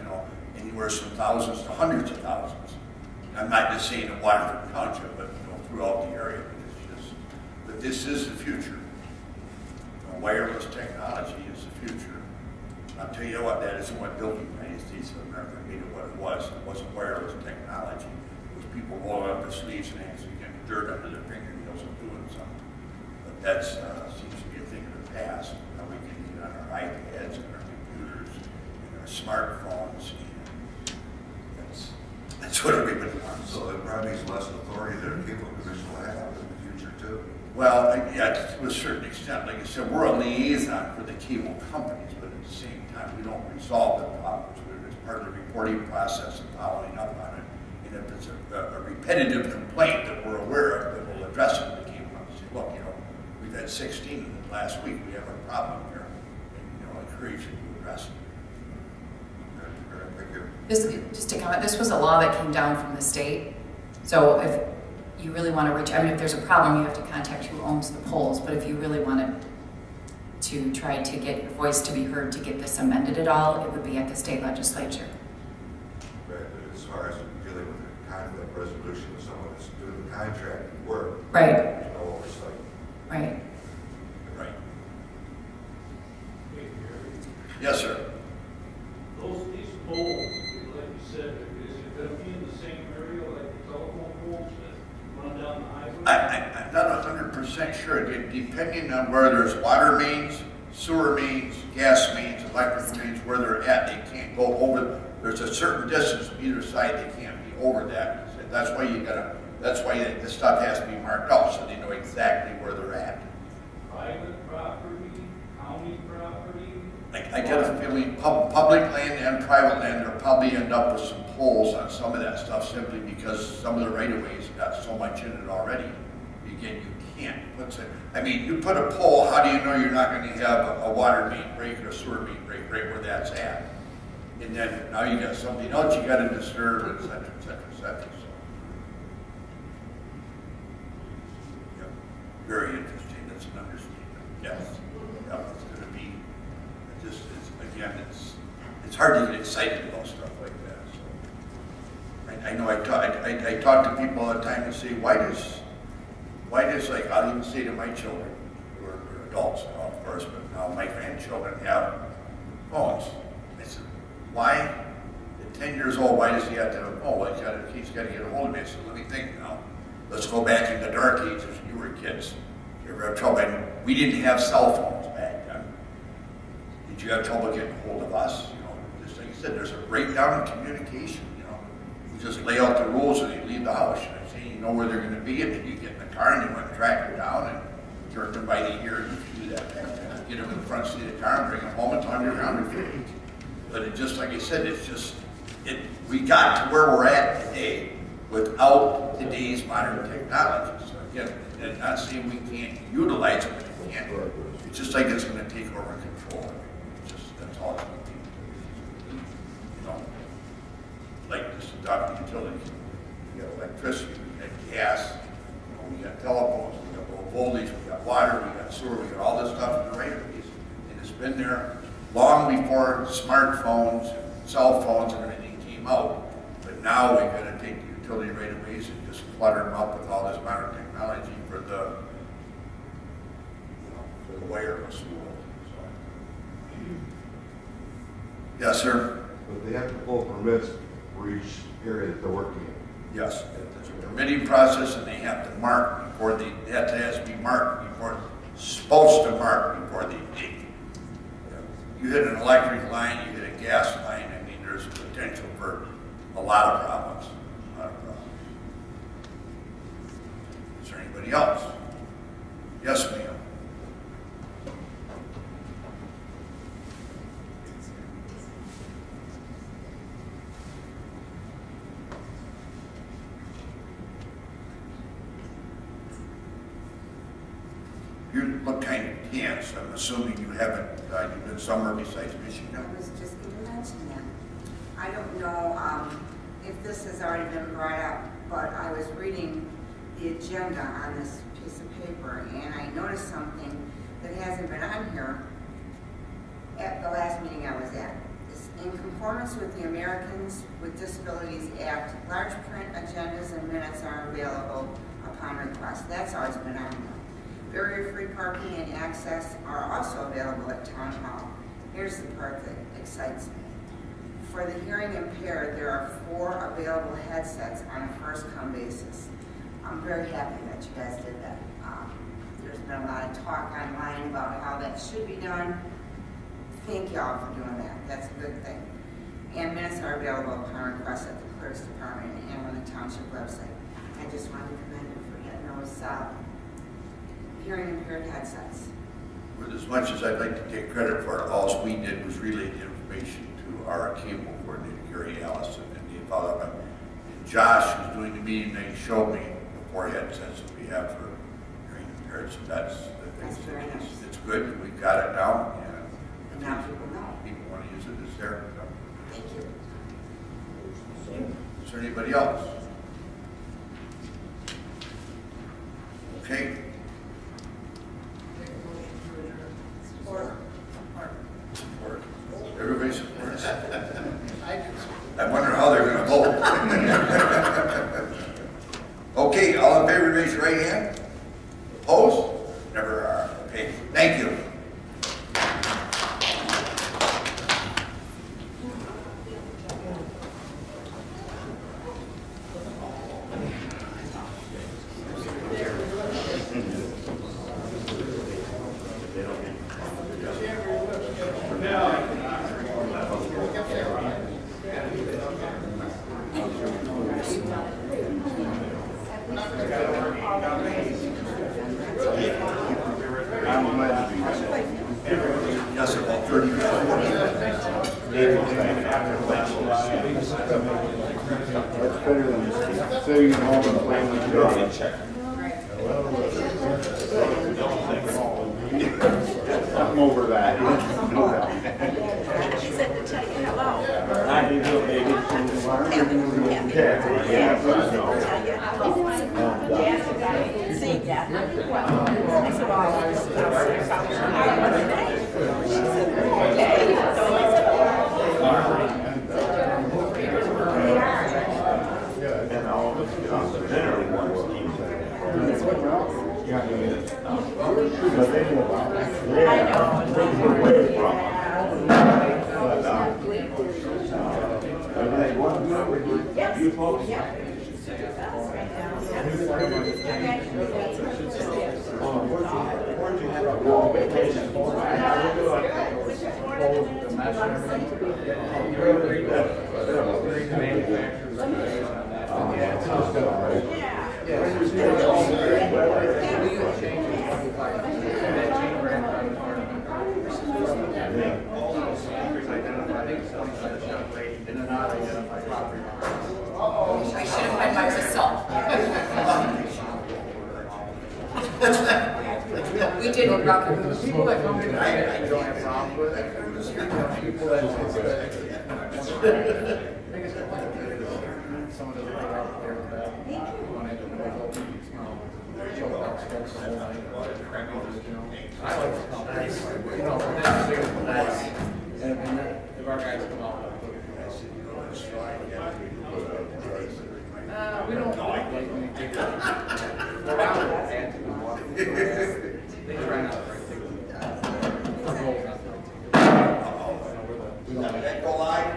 anywhere from thousands to hundreds of thousands. I'm not just saying in Waterford Township, but throughout the area. But this is the future. Wireless technology is the future. I'll tell you what, that isn't what built the United States of America made it what it was. It wasn't wireless technology. It was people rolling up their sleeves and actually getting dirt under their fingernails and doing something. But that seems to be a thing of the past. Now we can get on our iPads and our computers and our smartphones. And that's what everybody wants. So it probably means less authority that a cable commission will have in the future too. Well, yeah, to a certain extent. Like I said, we're a liaison for the cable companies, but at the same time, we don't resolve the problems. It's part of the reporting process and following up on it And if it's a repetitive complaint that we're aware of, then we'll address it. They came up and say, look, we've had 16 last week, we have a problem here. And, I encourage you to address it. Thank you. Just to comment, this was a law that came down from the state. So if you really want to reach, if there's a problem, you have to contact who owns the poles. But if you really wanted to try to get your voice to be heard to get this amended at all, it would be at the state legislature. Right, but as far as dealing with the conflict resolution of someone that's doing the contract work, Right. there's no oversight. Right. Right. Yes, sir. These poles, like you said, is it going to be in the same area like the telephone poles that run down the highway? I'm not 100% sure. Depending on where there's water mains, sewer mains, gas mains, electric mains, where they're at, they can't go over. There's a certain distance on either side. They can't be over that. That's why this stuff has to be marked out so they know exactly where they're at. Private property, county property? I get a feeling public land and private land will probably end up with some poles on some of that stuff simply because some of the right-of-ways got so much in it already. Again, you can't put it. You put a pole, how do you know you're not going to have a water main break or a sewer main break right where that's at? And then now you got something else you got to disturb, et cetera, et cetera, et cetera. So, yep. Very interesting. That's an understatement. Yes. Yep. It's going to be. It's hard to get excited about stuff like that. So, I know I talk to people all the time and say, why does like I'll even say to my children, who are adults now, of course, but now my grandchildren have phones. I said, why? At 10 years old, why does he have to have a phone? Well, he's got to get a hold of me. I said, let me think now. Let's go back in the dark ages when you were kids. You ever have trouble? We didn't have cell phones back then. Did you have trouble getting a hold of us? Just like you said, there's a breakdown in communication. We just lay out the rules and they leave the house. And I say, you know where they're going to be, and then you get in the car and you want to track them down and jerk them by the ear. You can do that back then. Get them in the front seat of the car and bring them home and tell them you're around your feet. But it just, like I said, we got to where we're at today without today's modern technology. So again, I'm not saying we can't utilize it, but we can't. It's just like it's going to take over control. That's all it's going to be. Like this adopted utilities. We got electricity, we got gas, we got telephones, we got low voltage, we got water, we got sewer, we got all this stuff in the right of ways. And it's been there long before smartphones, cell phones, and everything came out. But now we've got to take the utility right of ways and just clutter them up with all this modern technology for the wireless world. So. Yes, sir. But they have to pull permits for each area that they're working in. Yes, there's a permitting process, and they have to mark before that has to be marked before, supposed to mark before they dig. You hit an electric line, you hit a gas line, there's potential for a lot of problems. Is there anybody else? Yes, ma'am. You look kind of tense. I'm assuming you haven't, you've been somewhere besides Michigan. I was just going to mention that. I don't know if this has already been brought up, but I was reading the agenda on this piece of paper, and I noticed something that hasn't been on here at the last meeting I was at. In conformance with the Americans with Disabilities Act, large print agendas and minutes are available upon request. That's always been on there. Barrier-free parking and access are also available at Town Hall. Here's the part that excites me. For the hearing impaired, there are 4 available headsets on a first-come basis. I'm very happy that you guys did that. There's been a lot of talk online about how that should be done. Thank y'all for doing that. That's a good thing. And minutes are available upon request at the Clerk's Department and on the Township website. I just wanted to commend you for getting those hearing impaired headsets. With as much as I'd like to take credit for it, all we did was relay the information to our cable coordinator, Gary Allison, and they followed up. And Josh, who's doing the meeting, they showed me the forehead sensor we have for hearing impaired, so that's very nice. it's good, we got it now, And now people know. people want to use it, it's there. So. Thank you. Is there anybody else? Okay. Support. Support. Everybody supports. I wonder how they're going to vote. Okay, all in favor, raise your right hand. Opposed? Never are. Okay, thank you. Yes, about 30 minutes. That's better than sitting at home and playing with your dog. I'm over that. She said to tell you hello. I do, baby. See, yeah. I said, well, she said, okay. And all of us get on the dinner once. You folks. I should have went by myself. We did in Rocket Rooms. People at home. I don't have problems with it. People that someone doesn't go out there with that. I like the smell. You know, nice. And if our guys come out, we don't like when you take it. They try not to break things. That go live?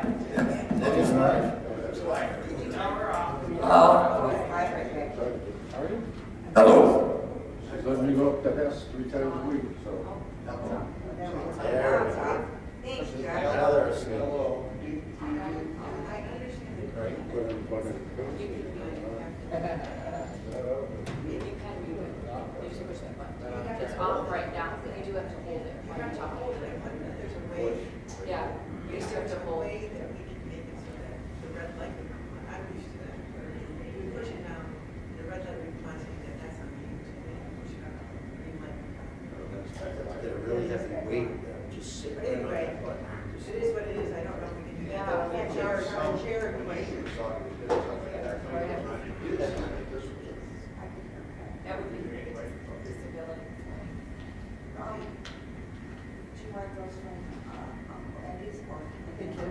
That is live. It's live. Hello. She's letting me go up the house 3 times a week, so. Thanks, Josh. Hello. Right, but I'm bugging. It's off right now, but you do have to hold it when you talk. There's a way. Yeah, you still have to hold. Way that we can make it so that the red light, I'm used to that. We push it down, the red light reminds me that that's on me, so we push it up, green light. They're really heavy weight, just sit But right on anyway, that button. it is what it is, I don't know if we can do that, but we can't charge our chair anyway. That would be great. Disability. Do you want those from Uncle Eddie's or? Thank you.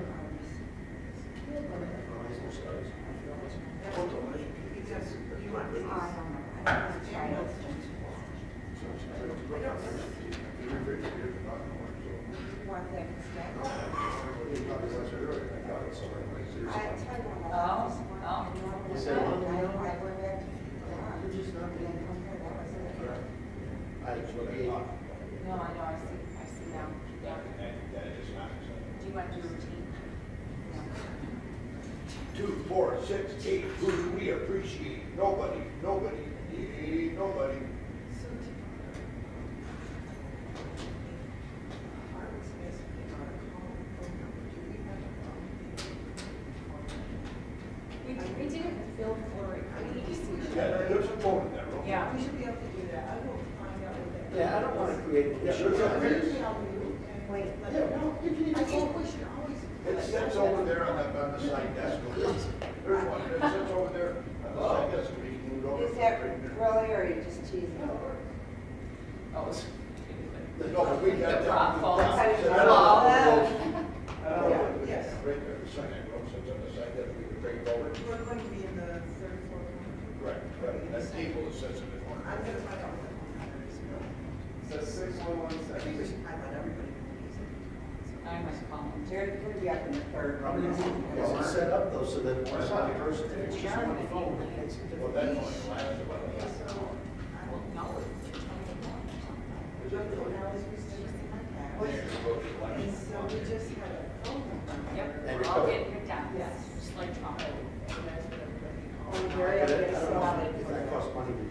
Because you want these. I don't know. I don't want to try those. You want that instead? I tried one of those. Oh. I went back to and then come here, that was it. No, I know, I see now. Yeah. Do you want to do routine? 2, 4, 6, 8, who do we appreciate? Nobody. We did it accentuate the issue. Wait, Yeah, no, you can even go. It sits over there on the side desk. There's one, it sits over there on the side desk, we can move it over. is that really, or are you just teasing? No, but we got. Yes. Right there, the second row sits on the side desk, we can bring it over. We're going to be in the third floor. Right, right, that table that sits in the corner. I'm gonna find out. So 611. I think we should probably let everybody use it. I must call them. They're going to be up in the third row. Is it set up though, so that one person, if it's just one phone, it makes it Well, difficult. that only lasts about a minute. And so we just had a phone number. Yep, And we're all recover. getting picked out. Yes. Just like Trump. And that's what everybody Oh, calls. very I good, don't so know if that costs money to you.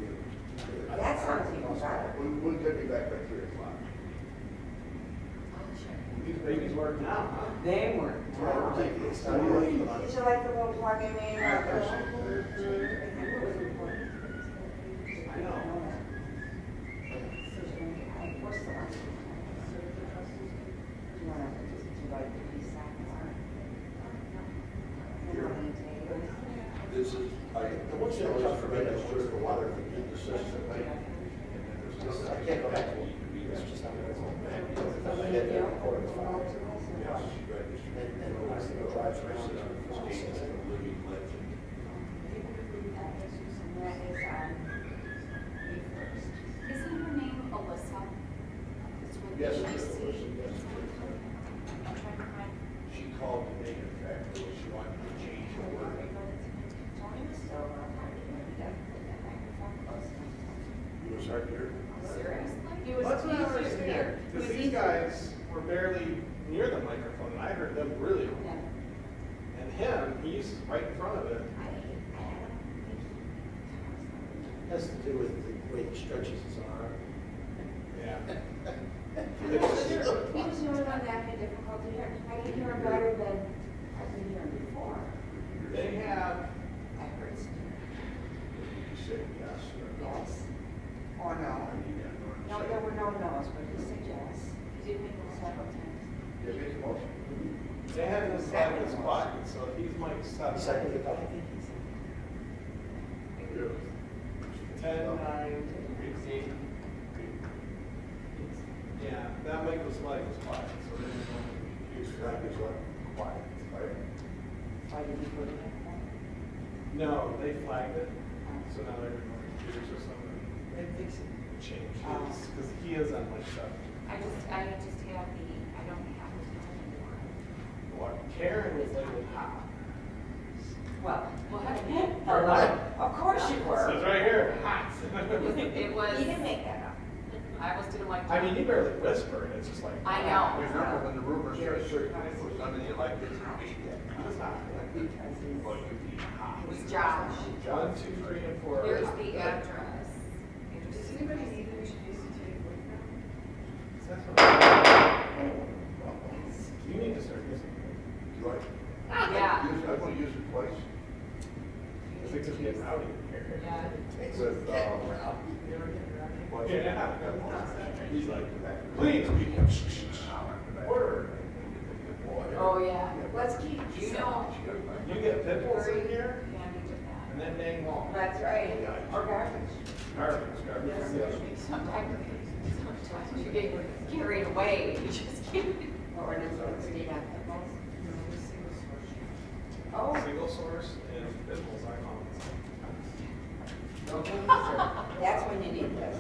that sounds even better. We could be back by 3 o'clock. These babies work now, huh? They were. Well, like, it's not really fun. Did you like the little plug-in in? I know. This is, The ones that are tough for me is just the water in the system, right? I can't go back to it. It's just not gonna go back. I had that recorded file. And I think it drives around. Isn't her name Alyssa? yes, it is. She called today, in fact, she wanted to change her word. It was hard to hear. Seriously? That's what I was saying, because these guys were barely near the microphone, and I heard them really well. And him, he's right in front of it. Has to do with the way he stretches his arm. Yeah. He was the only one that had difficulty hearing. I can hear him better than I've been hearing before. They have, I heard some. You said yes or no. Yes. Or no. No, there were no no's, but he said yes. He did make them several times. Did you make a motion? they have this out of his pocket, so if he's mic stuff. He seconded it. 10, 9, 8. Yeah, that mic was like his pocket, so they didn't want to be confused. Like it's like quiet, right? Why did he put it like that? No, they flagged it, so now they're going to computers or something. They fix it. Change his, because he is on mic stuff. I just have the, I don't have his phone anymore. What? Karen was labeled hot. Well, What? of course you It were. says right here, hot. It was, He didn't make that up. I almost didn't like. I mean, you barely whisper, and it's just like. I know. Remember when the rumors started circulating, it was under the elected media? He was hot. Well, you'd be hot. It was Josh. 1, 2, 3, and 4. Here's the address. Does anybody need an HVAC tape with them? You need to start using it. Do I? Yeah. I'm gonna use it twice. I think it's getting rowdy in here. Yeah. With, Yeah. He's like, please, order. Oh, yeah. Let's keep, You know, You get pit bulls in here, handy with that. and then dang all. that's right. Or garbage. Garbage. Sometimes you get carried away, you just can't. Or it is what we have. Oh. Single source and pit bulls, I call That's when you need this.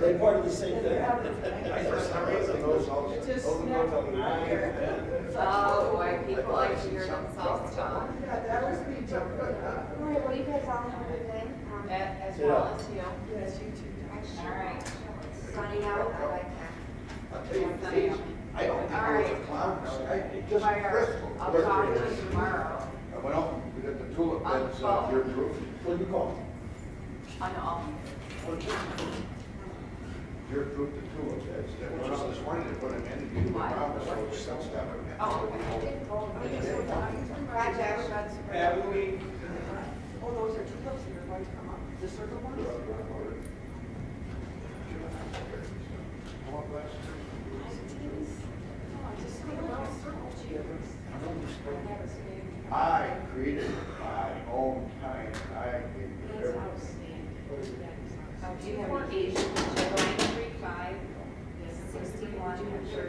They part of the same thing. For some reason, those go till 9, 10. Oh, boy, people like to hear themselves talk. Yeah, that was me, Joe. All right, well, you guys all have a good day. As well as you. Yes, you too. All right. Sunny out, I like that. I'll tell you, Paige, I don't think All it was right. a clown, it just Fire. crystal. I'll talk to you tomorrow. I went out, we got the tulip beds, Oh. your roof. What do you call I know. Your roof, the tulip beds, that was just this morning, they put them in, and you promised, so it's some stuff. Oh. Project. Have we? Oh, those are tulips that are going to come up. The circle ones? You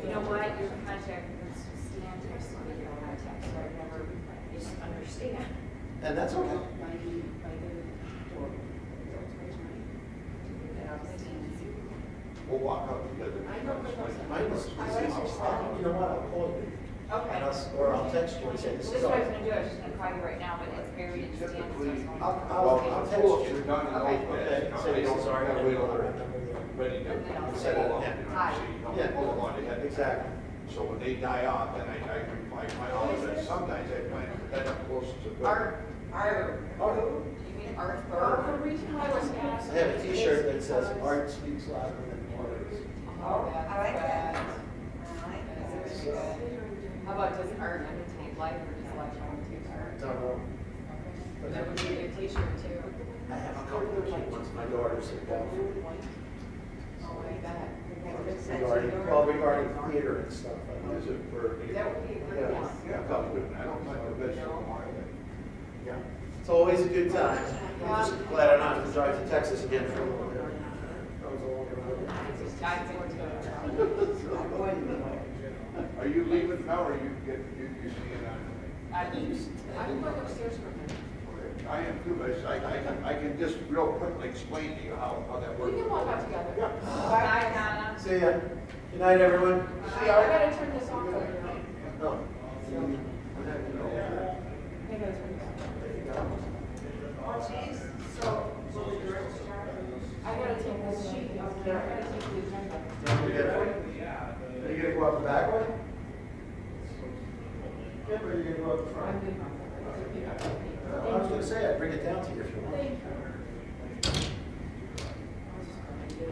know what, your contact was Stan, text me your contact, so I never just understand. And that's okay. We'll walk up together. I know, but Mine was, you know what, I'll call you. okay. Or I'll text you and say, this This is is what I all. was gonna do, I was just gonna call you right now, but it's buried in Stan's. I'll text you. You're done and Okay, over. okay, say, this is already, I'll wait till they're Ready to And then I'll set it up. Hi. Yeah, exactly. So when they die off, then I always, sometimes I plan to put that up close to the. Art, you mean Art Bird? The reason why I was I asking. have a T-shirt that says, art speaks louder than words. Oh, I like that. that's I like that. very good. How about does art imitate life or does life imitate art? Don't know. That would be a good t-shirt too. I have a couple of cute ones, my daughter said, Oh, I bet. regarding theater and stuff. Is it for? That would be a good Yeah. one. Yeah, I don't like the vegetable market. Yeah, it's always a good time. I'm just glad I don't have to drive to Texas again for a little bit. That was a long ride. Are you leaving now, or you seeing on? I'm going upstairs for a minute. I am too, but I can just real quickly explain to you how that We works. can walk out together. Yeah. Bye, Donna. See ya. Good night, everyone. I gotta turn this off over here. No. I gotta turn this off. Oh, geez, so, will the girls start? I gotta take this sheet up there, I gotta take the agenda. Are you gonna go up the back way? Yeah, or are you gonna go up the I'm front? good, Martha. I was gonna say, I'd bring it down to you if you want. Thank you.